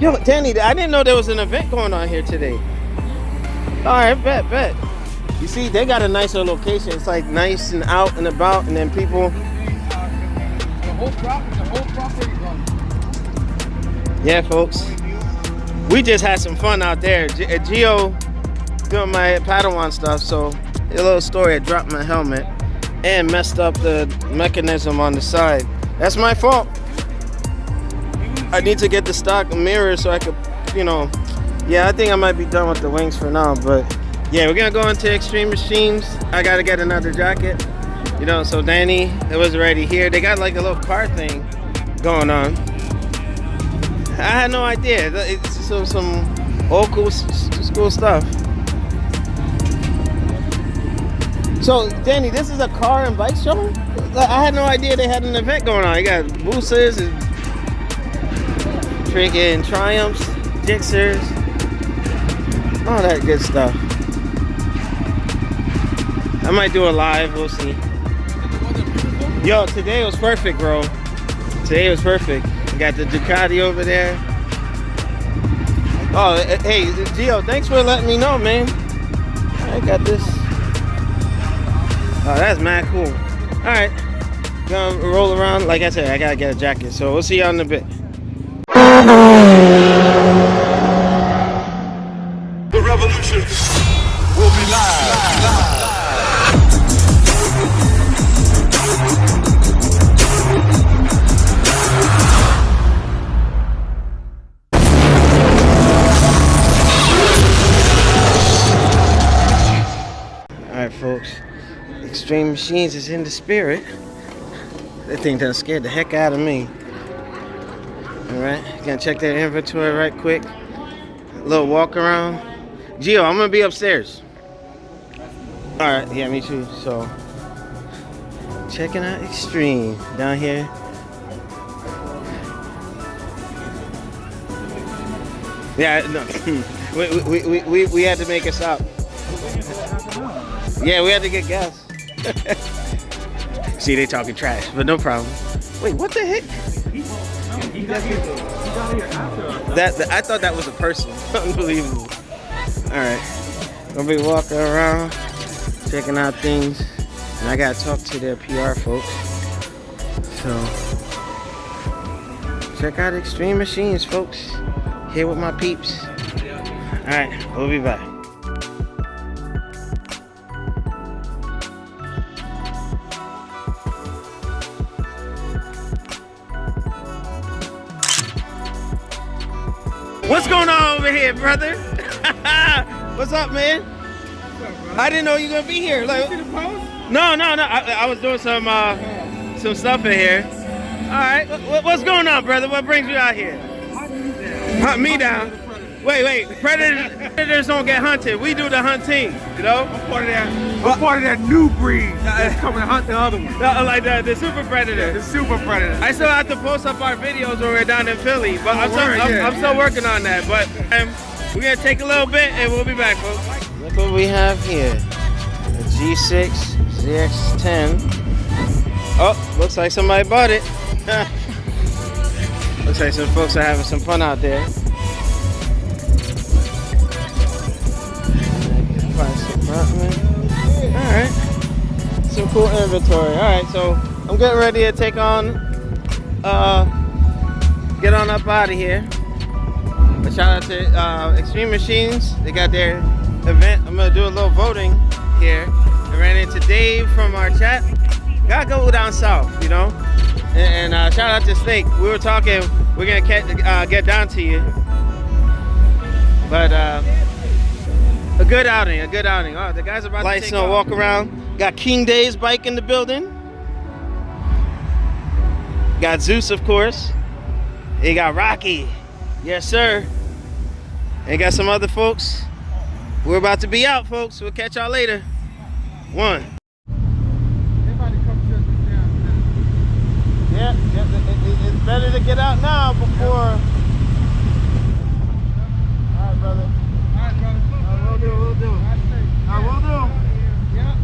Yo, Danny, I didn't know there was an event going on here today. All right, bet. You see, they got a nicer location. It's like nice and out and about, and then people. The whole property gone. Yeah, folks. We just had some fun out there. Gio doing my Padawan stuff, so a little story. I dropped my helmet and messed up the mechanism on the side. That's my fault. I need to get the stock mirror so I could, you know. Yeah, I think I might be done with the wings for now, but yeah, we're gonna go into Extreme Machines. I gotta get another jacket, you know. So Danny, it was already here. They got like a little car thing going on. I had no idea. It's some old school stuff. So Danny, this is a car and bike show? I had no idea they had an event going on. You got boosters and freaking Triumphs, Gixxers, all that good stuff. I might do a live, we'll see. Yo, today was perfect, bro. Today was perfect. We got the Ducati over there. Oh, hey, Gio, thanks for letting me know, man. I got this. Oh, that's mad cool. All right, gonna roll around. Like I said, I gotta get a jacket, so we'll see y'all in a bit. The revolution will be live. Alright, folks, Extreme Machines is in the spirit. That thing done scared the heck out of me. Alright, gonna check their inventory right quick. A little walk around. Gio, I'm gonna be upstairs. Alright, yeah, me too. So, checking out Extreme down here. Yeah, no, we had to make a stop. Yeah, we had to get gas. See, they talking trash, but no problem. Wait, what the heck? I thought that was a person. Unbelievable. All right, gonna be walking around, checking out things, and I gotta talk to their PR folks. So, check out Extreme Machines, folks. Here with my peeps. All right, we'll be back. What's going on over here, brother? What's up, man? What's up, bro? I didn't know you were gonna be here. Like, You see the post? no. I was doing some stuff in here. All right. What's going on, brother? What brings you out here? Hunt me down. Wait. Predators don't get hunted. We do the hunting. You know. I'm part of that new breed that's coming to hunt the other one. Like the super predator. The super predator. I still have to post up our videos when we're down in Philly, but I'm still working on that. But we're gonna take a little bit and we'll be back, folks. Look what we have here: a G6 ZX10. Oh, looks like somebody bought it. Looks like some folks are having some fun out there. Alright, some cool inventory. Alright, so I'm getting ready to take on, get on up out of here. But shout out to Extreme Machines. They got their event. I'm gonna do a little voting here. I ran into Dave from our chat. Gotta go down south, you know. And shout out to Snake. We were talking. We're gonna get down to you. But a good outing. Oh, the guys are about to take off. Walk around. Got King Day's bike in the building. Got Zeus, of course. You got Rocky. Yes, sir. And got some other folks. We're about to be out, folks. We'll catch y'all later. One. Yeah, it's better to get out now before. All right, brother. We'll do. Will do. Yeah.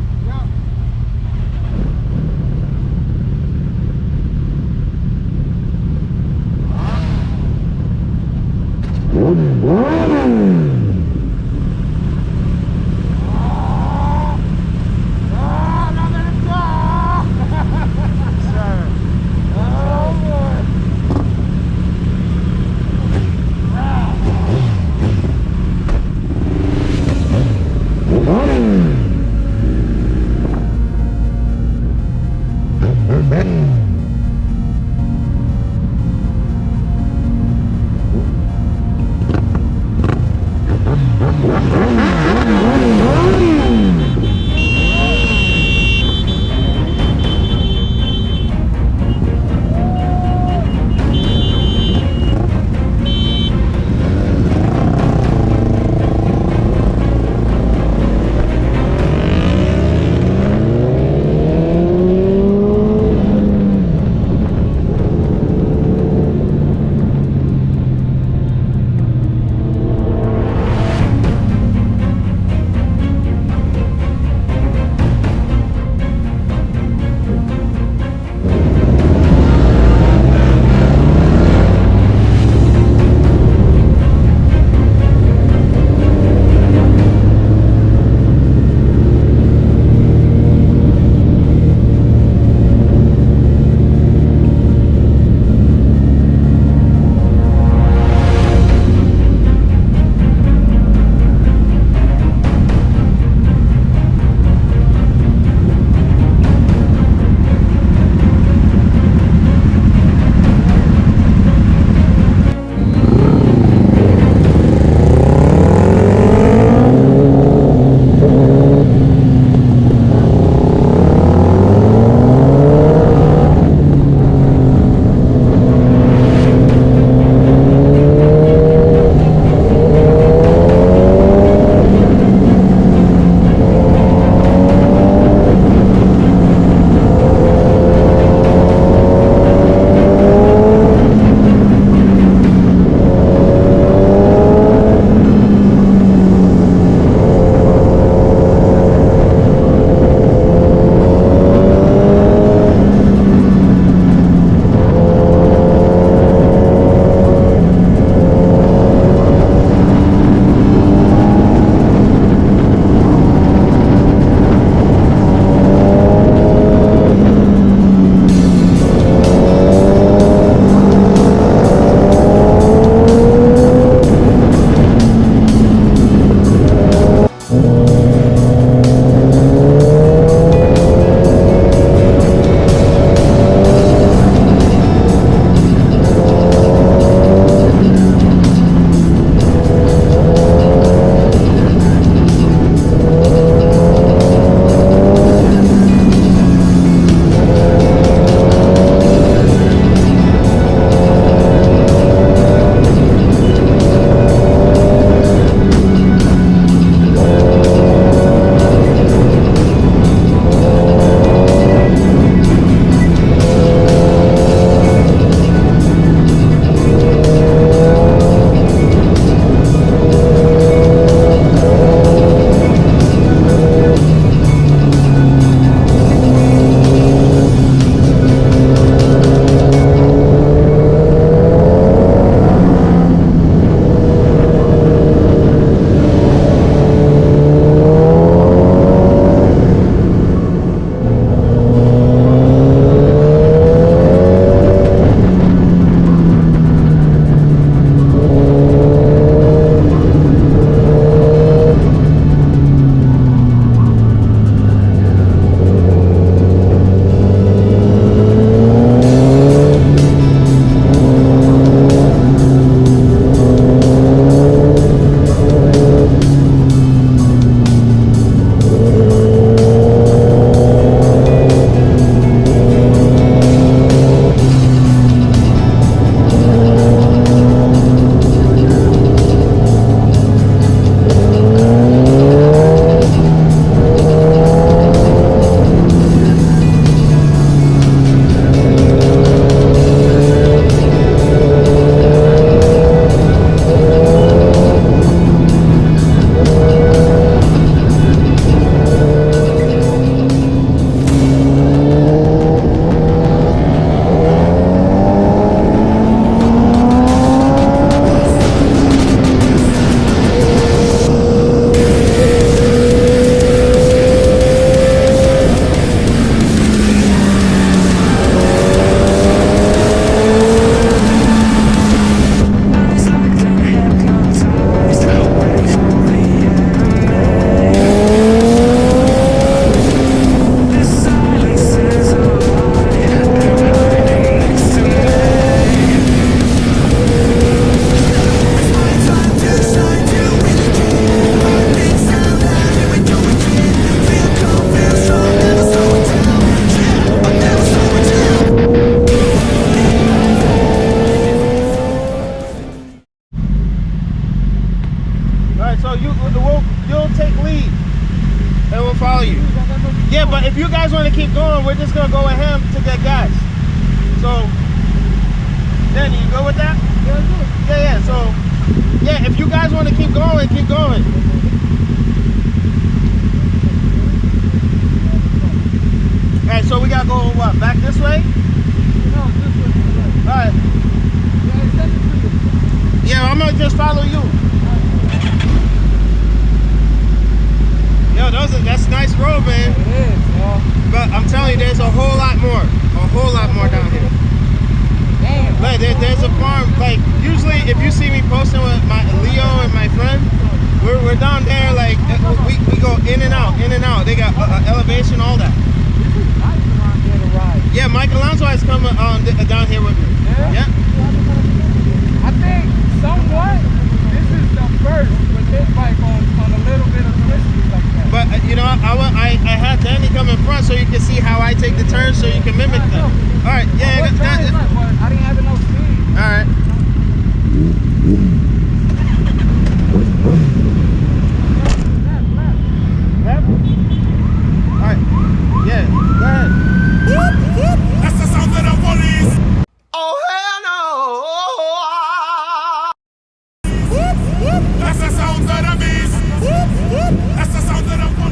but if you guys want to keep going, we're just gonna go with him to get gas. So, Danny, you go with that? Yeah. So, yeah, if you guys want to keep going, keep going. All right, so we gotta go what? Back this way? No, this way. All right. Yeah, I'm gonna just follow you. Yo, that's a nice road, man. It is, yo. But I'm telling you, there's a whole lot more down here. Damn. Like, there's a farm. Like, usually, if you see me posting with my Leo and my friend, we're down there. Like, we go in and out. They got elevation, all that. This is nice around here to ride. Yeah, Mike Alonso has come down here with me. Yeah? I think somewhat this is the first with his bike on a little bit of history like that. But you know, I had Danny come in front so you can see how I take the turns, so you can mimic them. All right, yeah. But I didn't have enough speed. All right. Left? All right. Yeah. Go ahead. That's the sound of the police. Oh hell no! That's the sound of the beast. That's the sound of the police.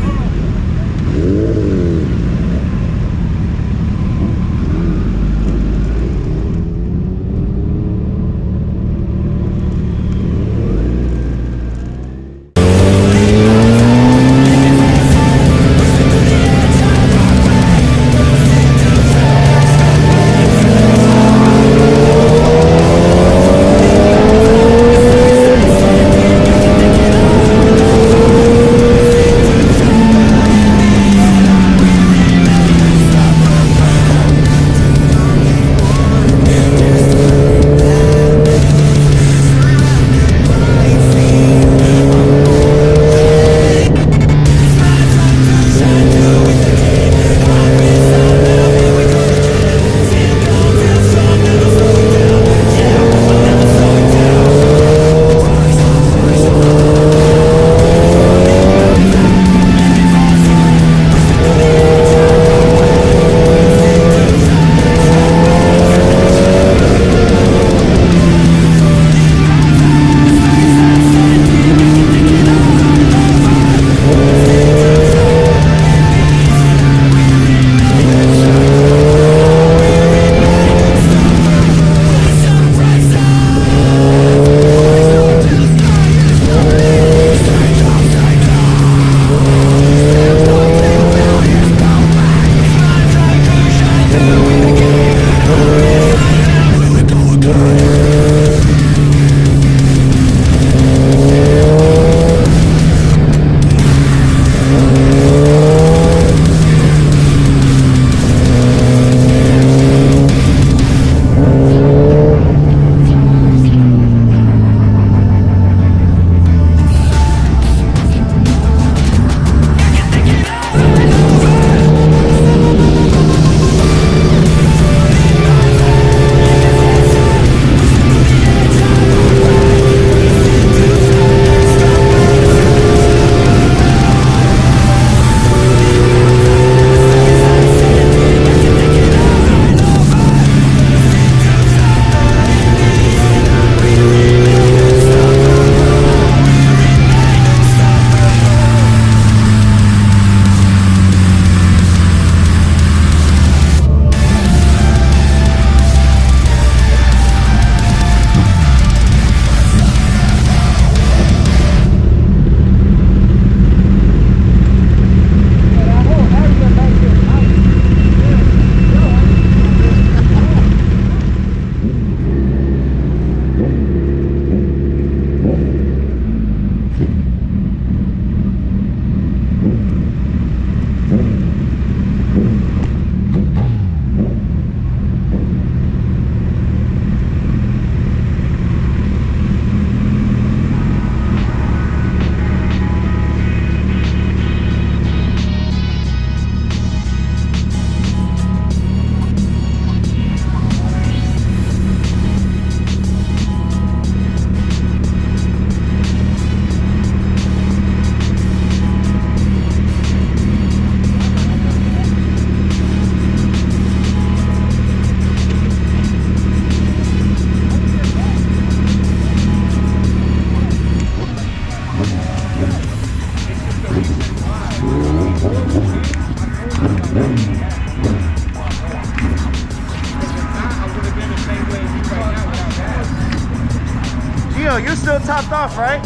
Gio, you still topped off, right?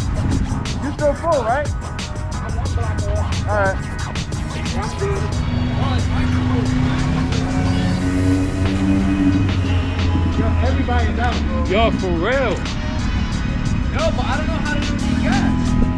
You still full, right? All right. Yo, everybody's out, bro. Yo, for real. No, but I don't know how to do these gas.